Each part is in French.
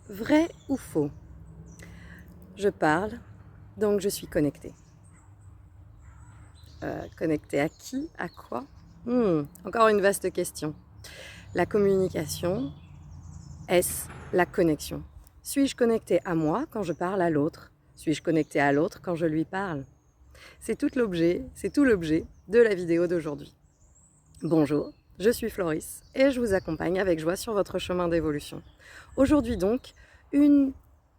Vrai ou faux? Je parle, donc je suis connectée. Connectée à qui? À quoi? Encore une vaste question. La communication, est-ce la connexion? Suis-je connectée à moi quand je parle à l'autre? Suis-je connectée à l'autre quand je lui parle? C'est tout l'objet de la vidéo d'aujourd'hui. Bonjour, je suis Floris et je vous accompagne avec joie sur votre chemin d'évolution. Aujourd'hui donc, une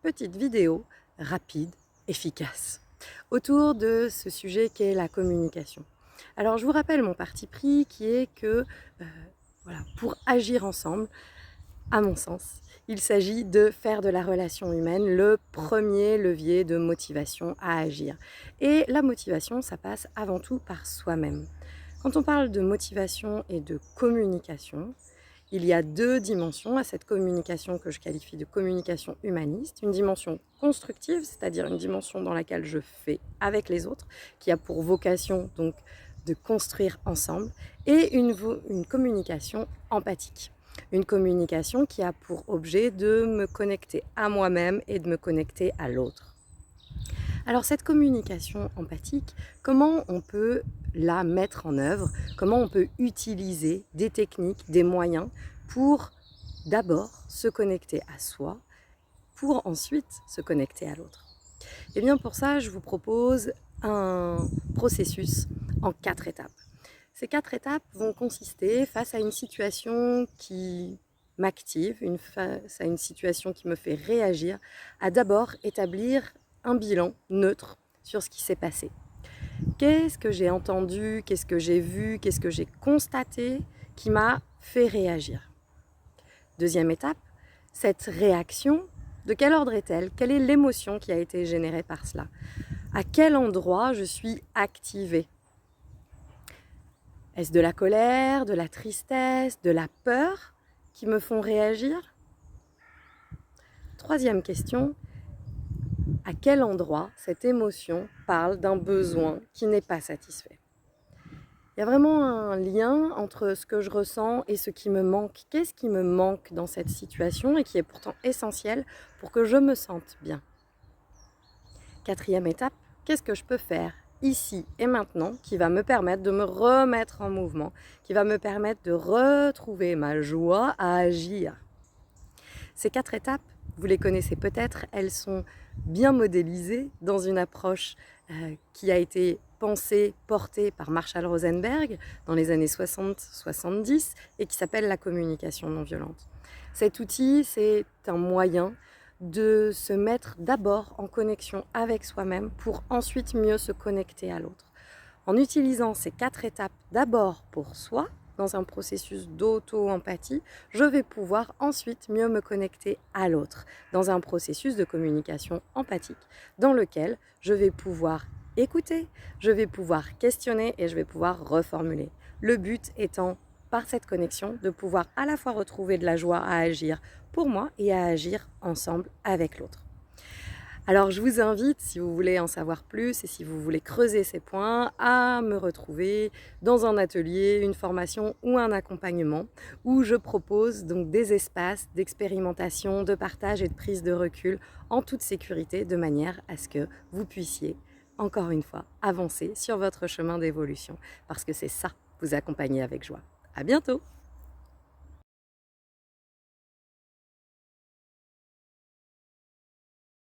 petite vidéo rapide, efficace, autour de ce sujet qu'est la communication. Alors je vous rappelle mon parti pris qui est que pour agir ensemble, à mon sens, il s'agit de faire de la relation humaine le premier levier de motivation à agir. Et la motivation, ça passe avant tout par soi-même. Quand on parle de motivation et de communication, il y a deux dimensions à cette communication que je qualifie de communication humaniste. Une dimension constructive, c'est-à-dire une dimension dans laquelle je fais avec les autres, qui a pour vocation donc de construire ensemble, et une communication empathique. Une communication qui a pour objet de me connecter à moi-même et de me connecter à l'autre. Alors cette communication empathique, comment on peut la mettre en œuvre? Comment on peut utiliser des techniques, des moyens pour d'abord se connecter à soi, pour ensuite se connecter à l'autre? Et bien pour ça, je vous propose un processus en 4 étapes. Ces 4 étapes vont consister, face à une situation qui m'active, face à une situation qui me fait réagir, à d'abord établir un bilan neutre sur ce qui s'est passé. Qu'est-ce que j'ai entendu, qu'est-ce que j'ai vu, qu'est-ce que j'ai constaté qui m'a fait réagir? Deuxième étape, cette réaction, de quel ordre est-elle? Quelle est l'émotion qui a été générée par cela? À quel endroit je suis activée? Est-ce de la colère, de la tristesse, de la peur qui me font réagir? Troisième question, à quel endroit cette émotion parle d'un besoin qui n'est pas satisfait? Il y a vraiment un lien entre ce que je ressens et ce qui me manque. Qu'est-ce qui me manque dans cette situation et qui est pourtant essentiel pour que je me sente bien? Quatrième étape, qu'est-ce que je peux faire ici et maintenant qui va me permettre de me remettre en mouvement, qui va me permettre de retrouver ma joie à agir? Ces 4 étapes, vous les connaissez peut-être, elles sont bien modélisées dans une approche qui a été pensée, portée par Marshall Rosenberg dans les années 60-70 et qui s'appelle la communication non violente. Cet outil, c'est un moyen de se mettre d'abord en connexion avec soi-même pour ensuite mieux se connecter à l'autre. En utilisant ces 4 étapes d'abord pour soi, dans un processus d'auto-empathie, je vais pouvoir ensuite mieux me connecter à l'autre, dans un processus de communication empathique, dans lequel je vais pouvoir écouter, je vais pouvoir questionner et je vais pouvoir reformuler. Le but étant, par cette connexion, de pouvoir à la fois retrouver de la joie à agir pour moi et à agir ensemble avec l'autre. Alors je vous invite, si vous voulez en savoir plus et si vous voulez creuser ces points, à me retrouver dans un atelier, une formation ou un accompagnement où je propose donc des espaces d'expérimentation, de partage et de prise de recul en toute sécurité de manière à ce que vous puissiez, encore une fois, avancer sur votre chemin d'évolution. Parce que c'est ça, vous accompagner avec joie. À bientôt!